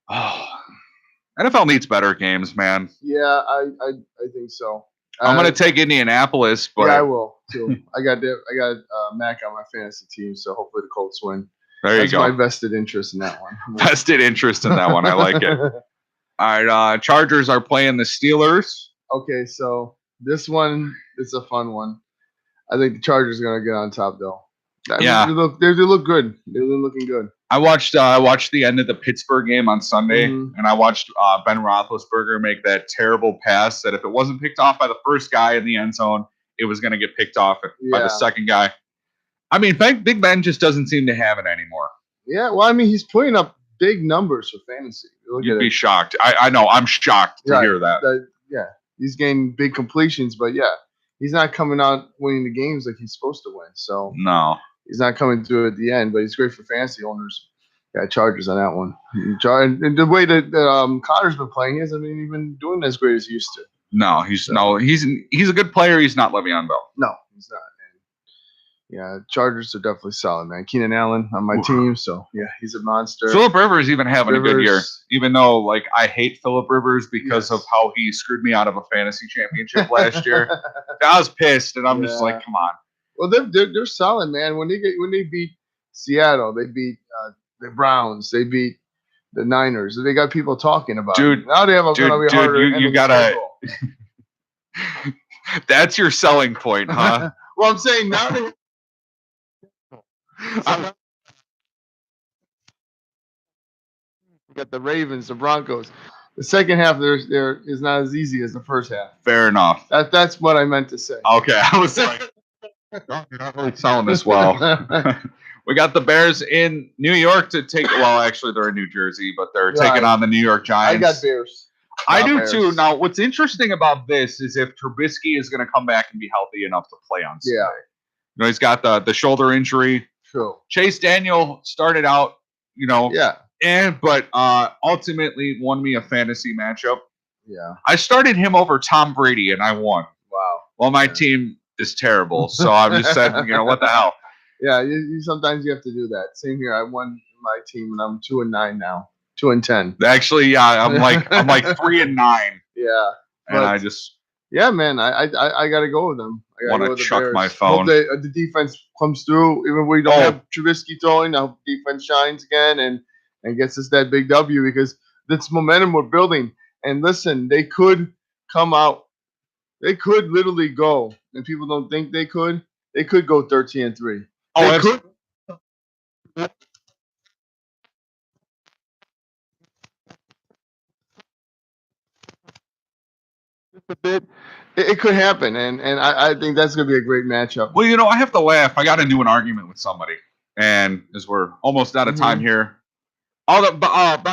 Oh. NFL needs better games, man. Yeah, I think so. I'm gonna take Indianapolis, but yeah, I will too. I got Mac on my fantasy team, so hopefully the Colts win. There That's you go. my vested interest in that one. Vested interest in that one. I like it. All right, Chargers are playing the Steelers. Okay, so this one is a fun one. I think the Chargers are gonna get on top though. Yeah. They look good. They're looking good. I watched the end of the Pittsburgh game on Sunday, and I watched Ben Roethlisberger make that terrible pass that if it wasn't picked off by the first guy in the end zone, it was going to get picked off by the second guy. I mean, Big Ben just doesn't seem to have it anymore. Yeah, well, I mean, he's putting up big numbers for fantasy. You'd be shocked. I know. I'm shocked to hear that. Yeah, he's getting big completions, but yeah, he's not coming out winning the games like he's supposed to win. So no. He's not coming through at the end, but he's great for fantasy owners. Got Chargers on that one. And the way that Connor's been playing, he hasn't even doing as great as he used to. No, he's a good player. He's not Le'Veon Bell. No, he's not. And yeah, Chargers are definitely solid, man. Keenan Allen on my team, so yeah, he's a monster. Phillip Rivers even having a good year, even though like I hate Phillip Rivers because of how he screwed me out of a fantasy championship last year. I was pissed, and I'm just like, come on. Well, they're solid, man. When they beat Seattle, they beat the Browns, they beat the Niners. They got people talking about it. Now they have a harder. You gotta. That's your selling point, huh? Well, I'm saying now they. You got the Ravens, the Broncos. The second half there is not as easy as the first half. Fair enough. That's what I meant to say. Okay, I was like. You're not really selling this well. We got the Bears in New York to take. Well, actually, they're in New Jersey, but they're taking on the New York Giants. I got Bears. I do too. Now, what's interesting about this is if Trubisky is going to come back and be healthy enough to play on Sunday. Yeah. You know, he's got the shoulder injury. True. Chase Daniel started out, but ultimately won me a fantasy matchup. Yeah. I started him over Tom Brady, and I won. Wow. Well, my team is terrible, so I'm just saying, what the hell? Yeah, you sometimes you have to do that. Same here. I won my team, and I'm 2-9 now. 2-10. Actually, yeah, I'm like 3-9. Yeah, and I just man, I got to go with them. I want to chuck my phone. Hope the defense comes through, even when we don't have Trubisky throwing. I hope defense shines again and gets us that big W because this momentum we're building. And listen, they could come out. They could literally go, and people don't think they could. They could go 13-3. Oh, they could. A bit. It could happen, and I think that's going to be a great matchup. Well, I have to laugh. I got to do an argument with somebody, and as we're almost out of time here. By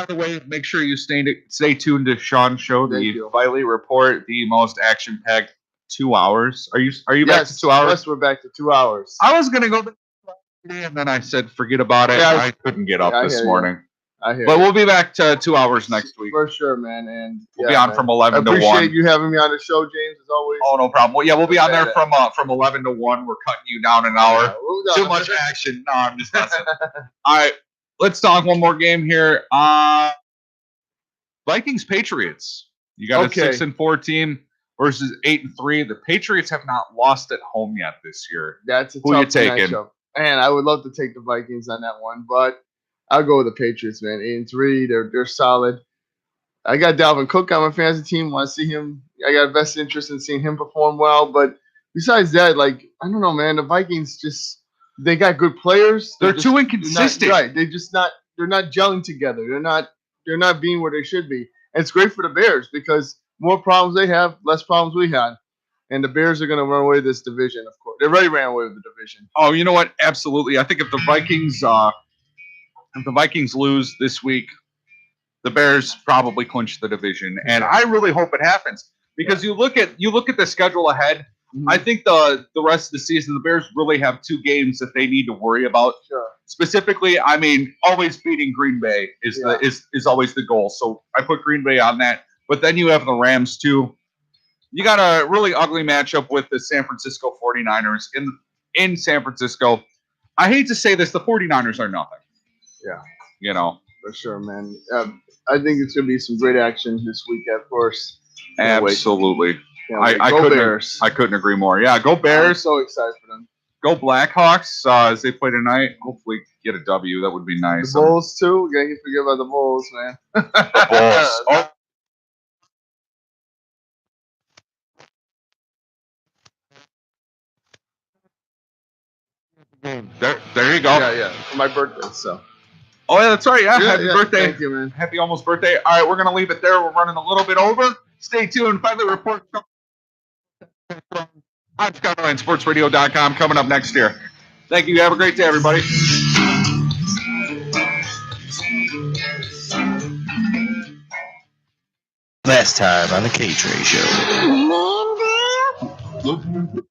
the way, make sure you stay tuned to Sean's show, the Viley Report, the most action-packed 2 hours. Are you back to 2 hours? Yes, we're back to 2 hours. I was gonna go today, and then I said forget about it. I couldn't get up this morning. But we'll be back to 2 hours next week. For sure, man. And we'll be on from 11 to 1. I appreciate you having me on the show, James, as always. Oh, no problem. Well, yeah, we'll be on there from 11 to 1. We're cutting you down an hour. Too much action. No, I'm just messing. All right. Let's talk one more game here. Vikings Patriots. You got a 6-4 team versus 8-3. The Patriots have not lost at home yet this year. That's a Who tough you taking? matchup. Man, I would love to take the Vikings on that one, but I'll go with the Patriots, man. 8-3. They're solid. I got Dalvin Cook on my fantasy team. Want to see him? I got a vested interest in seeing him perform well. But besides that, I don't know, man. The Vikings they got good players. They're too inconsistent. Right. They're not gelling together. They're not being where they should be. And it's great for the Bears because more problems they have, less problems we had. And the Bears are going to run away with this division, of course. They already ran away with the division. Oh, you know what? Absolutely. I think if the Vikings lose this week, the Bears probably clinch the division. And I really hope it happens because you look at the schedule ahead. Mm-hmm. I think the rest of the season, the Bears really have 2 games that they need to worry about. Sure. Specifically, I mean, always beating Green Bay is always the goal. So I put Green Bay on that. But then you have the Rams too. You got a really ugly matchup with the San Francisco 49ers in San Francisco. I hate to say this, the 49ers are nothing. Yeah. For sure, man. I think it's going to be some great action this weekend, of course. Absolutely. I couldn't agree more. Yeah, go Bears. I'm so excited for them. Go Blackhawks as they play tonight. Hopefully get a W. That would be nice. The Bulls, too. Can't forget about the Bulls, man. The Bulls. Oh. There you go. Yeah. For my birthday, so. Oh, yeah, that's right. Yeah, happy birthday. Thank you, man. Happy almost birthday. All right, we're going to leave it there. We're running a little bit over. Stay tuned. Finally, report on ChicagolandSportsRadio.com coming up next year. Thank you. Have a great day, everybody. Last time on the K-Tray Show. Man,